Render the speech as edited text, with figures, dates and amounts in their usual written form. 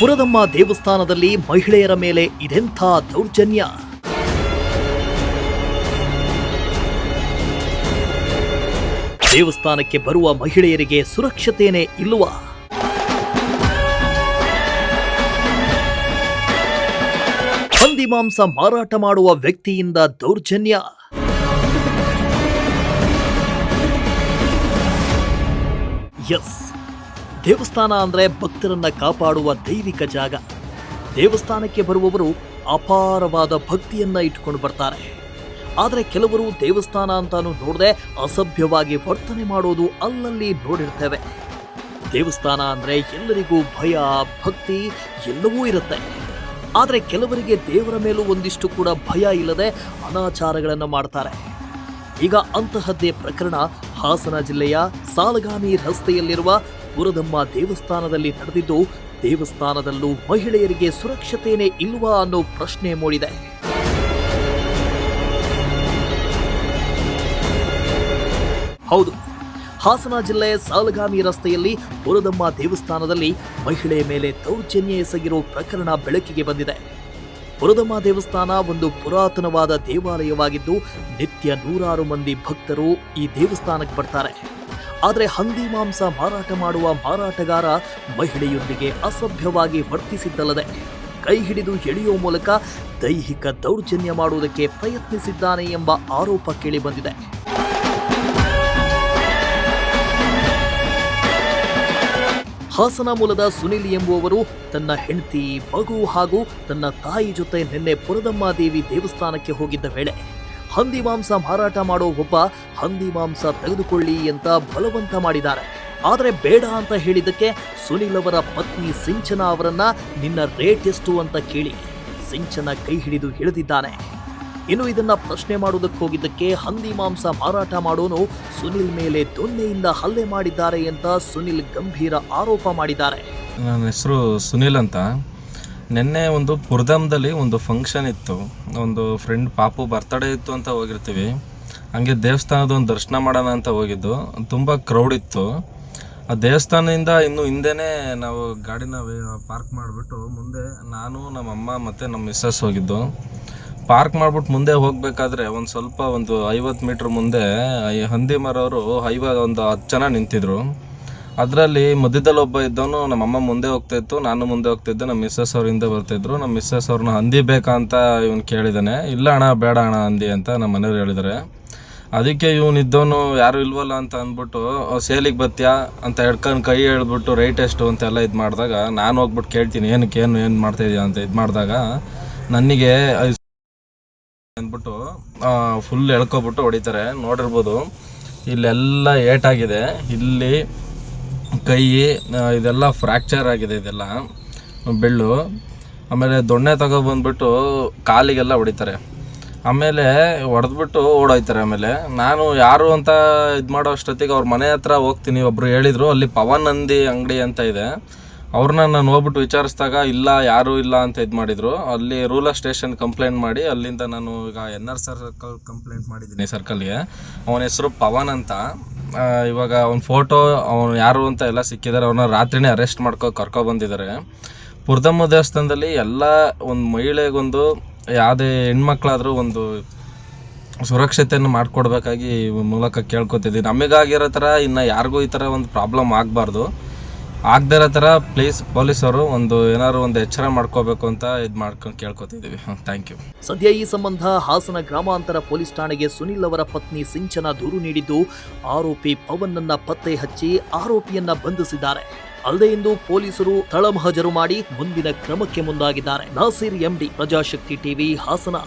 ಪುರದಮ್ಮ ದೇವಸ್ಥಾನದಲ್ಲಿ ಮಹಿಳೆಯರ ಮೇಲೆ ಇದೆಂಥ ದೌರ್ಜನ್ಯ. ದೇವಸ್ಥಾನಕ್ಕೆ ಬರುವ ಮಹಿಳೆಯರಿಗೆ ಸುರಕ್ಷತೆನೇ ಇಲ್ಲವಾ? ಹಂದಿ ಮಾಂಸ ಮಾರಾಟ ಮಾಡುವ ವ್ಯಕ್ತಿಯಿಂದ ದೌರ್ಜನ್ಯ. ಎಸ್, ದೇವಸ್ಥಾನ ಅಂದ್ರೆ ಭಕ್ತರನ್ನ ಕಾಪಾಡುವ ದೈವಿಕ ಜಾಗ. ದೇವಸ್ಥಾನಕ್ಕೆ ಬರುವವರು ಅಪಾರವಾದ ಭಕ್ತಿಯನ್ನ ಇಟ್ಕೊಂಡು ಬರ್ತಾರೆ. ಆದರೆ ಕೆಲವರು ದೇವಸ್ಥಾನ ಅಂತಾನು ನೋಡದೆ ಅಸಭ್ಯವಾಗಿ ವರ್ತನೆ ಮಾಡೋದು ಅಲ್ಲಲ್ಲಿ ನೋಡಿರ್ತೇವೆ. ದೇವಸ್ಥಾನ ಅಂದ್ರೆ ಎಲ್ಲರಿಗೂ ಭಯ, ಭಕ್ತಿ ಎಲ್ಲವೂ ಇರುತ್ತೆ. ಆದರೆ ಕೆಲವರಿಗೆ ದೇವರ ಮೇಲೂ ಒಂದಿಷ್ಟು ಕೂಡ ಭಯ ಇಲ್ಲದೆ ಅನಾಚಾರಗಳನ್ನು ಮಾಡ್ತಾರೆ. ಈಗ ಅಂತಹದ್ದೇ ಪ್ರಕರಣ ಹಾಸನ ಜಿಲ್ಲೆಯ ಸಾಲಗಾಮಿ ರಸ್ತೆಯಲ್ಲಿರುವ ಪುರದಮ್ಮ ದೇವಸ್ಥಾನದಲ್ಲಿ ನಡೆದಿದ್ದು, ದೇವಸ್ಥಾನದಲ್ಲೂ ಮಹಿಳೆಯರಿಗೆ ಸುರಕ್ಷತೆನೇ ಇಲ್ವಾ ಅನ್ನೋ ಪ್ರಶ್ನೆ ಮೂಡಿದೆ. ಹೌದು, ಹಾಸನ ಜಿಲ್ಲೆ ಸಾಲಗಾಮಿ ರಸ್ತೆಯಲ್ಲಿ ಪುರದಮ್ಮ ದೇವಸ್ಥಾನದಲ್ಲಿ ಮಹಿಳೆಯ ಮೇಲೆ ದೌರ್ಜನ್ಯ ಎಸಗಿರೋ ಪ್ರಕರಣ ಬೆಳಕಿಗೆ ಬಂದಿದೆ. ಪುರದಮ್ಮ ದೇವಸ್ಥಾನ ಒಂದು ಪುರಾತನವಾದ ದೇವಾಲಯವಾಗಿದ್ದು, ನಿತ್ಯ ನೂರಾರು ಮಂದಿ ಭಕ್ತರು ಈ ದೇವಸ್ಥಾನಕ್ಕೆ ಬರ್ತಾರೆ. ಆದರೆ ಹಂದಿ ಮಾಂಸ ಮಾರಾಟ ಮಾಡುವ ಮಾರಾಟಗಾರ ಮಹಿಳೆಯೊಂದಿಗೆ ಅಸಭ್ಯವಾಗಿ ವರ್ತಿಸಿದ್ದಲ್ಲದೆ ಕೈ ಹಿಡಿದು ಎಳೆಯುವ ಮೂಲಕ ದೈಹಿಕ ದೌರ್ಜನ್ಯ ಮಾಡುವುದಕ್ಕೆ ಪ್ರಯತ್ನಿಸಿದ್ದಾನೆ ಎಂಬ ಆರೋಪ ಕೇಳಿಬಂದಿದೆ. ಹಾಸನ ಮೂಲದ ಸುನಿಲ್ ಎಂಬುವವರು ತನ್ನ ಹೆಂಡತಿ, ಮಗು ಹಾಗೂ ತನ್ನ ತಾಯಿ ಜೊತೆ ನಿನ್ನೆ ಪುರದಮ್ಮ ದೇವಿ ದೇವಸ್ಥಾನಕ್ಕೆ ಹೋಗಿದ್ದ ವೇಳೆ ಹಂದಿ ಮಾಂಸ ಮಾರಾಟ ಮಾಡೋ ಒಬ್ಬ ಹಂದಿ ಮಾಂಸ ತೆಗೆದುಕೊಳ್ಳಿ ಅಂತ ಬಲವಂತ ಮಾಡಿದ್ದಾರೆ. ಆದರೆ ಬೇಡ ಅಂತ ಹೇಳಿದ್ದಕ್ಕೆ ಸುನಿಲ್ ಅವರ ಪತ್ನಿ ಸಿಂಚನಾ ಅವರನ್ನ ನಿನ್ನ ರೇಟ್ ಎಷ್ಟು ಅಂತ ಕೇಳಿ ಸಿಂಚನಾ ಕೈ ಹಿಡಿದು ಎಳೆದಿದ್ದಾನೆ. ಇನ್ನು ಇದನ್ನ ಪ್ರಶ್ನೆ ಮಾಡುವುದಕ್ಕೆ ಹೋಗಿದ್ದಕ್ಕೆ ಹಂದಿ ಮಾಂಸ ಮಾರಾಟ ಮಾಡೋನು ಸುನಿಲ್ ಮೇಲೆ ದೊಣ್ಣೆಯಿಂದ ಹಲ್ಲೆ ಮಾಡಿದ್ದಾರೆ ಅಂತ ಸುನಿಲ್ ಗಂಭೀರ ಆರೋಪ ಮಾಡಿದ್ದಾರೆ. ನನ್ನ ಹೆಸರು ಸುನಿಲ್ ಅಂತ. ನಿನ್ನೆ ಒಂದು ಪುರದಮ್ದಲ್ಲಿ ಒಂದು ಫಂಕ್ಷನ್ ಇತ್ತು, ಒಂದು ಫ್ರೆಂಡ್ ಪಾಪು ಬರ್ತಡೇ ಇತ್ತು ಅಂತ ಹೋಗಿರ್ತೀವಿ. ಹಂಗೆ ದೇವಸ್ಥಾನದ ಒಂದು ದರ್ಶನ ಮಾಡೋಣ ಅಂತ ಹೋಗಿದ್ದು. ತುಂಬ ಕ್ರೌಡ್ ಇತ್ತು. ಆ ದೇವಸ್ಥಾನದಿಂದ ಇನ್ನು ಹಿಂದೆನೇ ನಾವು ಗಾಡಿನ ಪಾರ್ಕ್ ಮಾಡಿಬಿಟ್ಟು ಮುಂದೆ ನಾನು, ನಮ್ಮಮ್ಮ ಮತ್ತು ನಮ್ಮ ಮಿಸ್ಸಸ್ ಹೋಗಿದ್ದು. ಪಾರ್ಕ್ ಮಾಡ್ಬಿಟ್ಟು ಮುಂದೆ ಹೋಗಬೇಕಾದ್ರೆ ಒಂದು 50 ಮೀಟ್ರ್ ಮುಂದೆ ಈ ಹಂದಿ ಮರವರು ಒಂದು 10 ಜನ ನಿಂತಿದ್ರು. ಅದರಲ್ಲಿ ಮಧ್ಯದಲ್ಲಿ ಒಬ್ಬ ಇದ್ದವನು, ನಮ್ಮಮ್ಮ ಮುಂದೆ ಹೋಗ್ತಾಯಿತ್ತು, ನಾನು ಮುಂದೆ ಹೋಗ್ತಿದ್ದೆ, ನಮ್ಮ ಮಿಸ್ಸಸ್ ಅವ್ರ ಹಿಂದೆ ಬರ್ತಾಯಿದ್ರು. ನಮ್ಮ ಮಿಸ್ಸಸ್ ಅವ್ರನ್ನ ಹಂದಿ ಬೇಕಾ ಅಂತ ಇವನು ಕೇಳಿದ್ದಾನೆ. ಇಲ್ಲ ಅಣ್ಣ, ಬೇಡ ಅಣ್ಣ ಹಂದಿ ಅಂತ ನಮ್ಮ ಮನೆಯವ್ರು ಹೇಳಿದ್ದಾರೆ. ಅದಕ್ಕೆ ಇವನು ಇದ್ದವನು ಯಾರು ಇಲ್ವಲ್ಲ ಅಂತ ಅಂದ್ಬಿಟ್ಟು ಸೇಲಿಗೆ ಬತ್ತೀಯಾ ಅಂತ ಹಿಡ್ಕೊಂಡು ಕೈ ಹೇಳ್ಬಿಟ್ಟು ರೈಟ್ ಎಷ್ಟು ಅಂತೆಲ್ಲ ಇದು ಮಾಡಿದಾಗ ನಾನು ಹೋಗ್ಬಿಟ್ಟು ಕೇಳ್ತೀನಿ, ಏನು ಮಾಡ್ತಾಯಿದ್ಯಾ ಅಂತ ಇದು ಮಾಡಿದಾಗ ನನಗೆ ಅಂದ್ಬಿಟ್ಟು ಫುಲ್ ಎಳ್ಕೊಬಿಟ್ಟು ಹೊಡಿತಾರೆ. ನೋಡಿರ್ಬೋದು ಇಲ್ಲೆಲ್ಲ ಏಟಾಗಿದೆ, ಇಲ್ಲಿ ಕೈ ಇದೆಲ್ಲ ಫ್ರ್ಯಾಕ್ಚರ್ ಆಗಿದೆ, ಇದೆಲ್ಲ ಬೆಳ್ಳು. ಆಮೇಲೆ ದೊಣ್ಣೆ ತಗೊಬಂದ್ಬಿಟ್ಟು ಕಾಲಿಗೆಲ್ಲ ಹೊಡಿತಾರೆ. ಆಮೇಲೆ ಹೊಡೆದ್ಬಿಟ್ಟು ಓಡೋಯ್ತಾರೆ. ಆಮೇಲೆ ನಾನು ಯಾರು ಅಂತ ಇದು ಮಾಡೋ ಅಷ್ಟೊತ್ತಿಗೆ ಅವ್ರ ಮನೆ ಹತ್ರ ಹೋಗ್ತೀನಿ. ಒಬ್ಬರು ಹೇಳಿದರು ಅಲ್ಲಿ ಪವನ್ ಹಂದಿ ಅಂಗಡಿ ಅಂತ ಇದೆ. ಅವ್ರನ್ನ ನಾನು ಹೋಗ್ಬಿಟ್ಟು ವಿಚಾರಿಸಿದಾಗ ಇಲ್ಲ, ಯಾರೂ ಇಲ್ಲ ಅಂತ ಇದು ಮಾಡಿದರು. ಅಲ್ಲಿ ರೂರಲ್ ಸ್ಟೇಷನ್ ಕಂಪ್ಲೇಂಟ್ ಮಾಡಿ ಅಲ್ಲಿಂದ ನಾನು ಈಗ NR ಸರ್ಕಲ್ ಕಂಪ್ಲೇಂಟ್ ಮಾಡಿದ್ದೀನಿ, ಸರ್ಕಲ್ಗೆ. ಅವನ ಹೆಸರು ಪವನ್ ಅಂತ. ಇವಾಗ ಅವ್ನ ಫೋಟೋ, ಅವನು ಯಾರು ಅಂತ ಎಲ್ಲ ಸಿಕ್ಕಿದ್ದಾರೆ. ಅವ್ರನ್ನ ರಾತ್ರಿನೇ ಅರೆಸ್ಟ್ ಕರ್ಕೊಬಂದಿದ್ದಾರೆ. ಪುರದಮ್ಮ ದೇವಸ್ಥಾನದಲ್ಲಿ ಎಲ್ಲ ಒಂದು ಮಹಿಳೆಗೊಂದು ಯಾವುದೇ ಹೆಣ್ಮಕ್ಳಾದರೂ ಒಂದು ಸುರಕ್ಷತೆಯನ್ನು ಮಾಡಿಕೊಡ್ಬೇಕಾಗಿ ಮೂಲಕ ಕೇಳ್ಕೊತಿದ್ದೀನಿ. ನಮಗಾಗಿರೋ ಥರ ಇನ್ನು ಯಾರಿಗೂ ಈ ಥರ ಒಂದು ಪ್ರಾಬ್ಲಮ್ ಆಗಬಾರ್ದು. ಆಗದೇ ಇರೋ ಥರ ಪ್ಲೀಸ್ ಪೊಲೀಸರು ಏನಾದ್ರು ಒಂದು ಎಚ್ಚರ ಮಾಡ್ಕೋಬೇಕು ಅಂತ ಇದು ಮಾಡ್ಕೊಂಡು ಕೇಳ್ಕೊತಿದ್ದೀವಿ. Thank you. ಸದ್ಯ ಈ ಸಂಬಂಧ ಹಾಸನ ಗ್ರಾಮಾಂತರ ಪೊಲೀಸ್ ಠಾಣೆಗೆ ಸುನಿಲ್ ಅವರ ಪತ್ನಿ ಸಿಂಚನಾ ದೂರು ನೀಡಿದ್ದು, ಆರೋಪಿ ಪವನ್ ಅನ್ನ ಪತ್ತೆ ಹಚ್ಚಿ ಆರೋಪಿಯನ್ನ ಬಂಧಿಸಿದ್ದಾರೆ. ಅಲ್ಲದೆ ಇಂದು ಪೊಲೀಸರು ತಳಮಹಜರು ಮಾಡಿ ಮುಂದಿನ ಕ್ರಮಕ್ಕೆ ಮುಂದಾಗಿದ್ದಾರೆ. Nasir MD, Prajashakti TV, Hassan.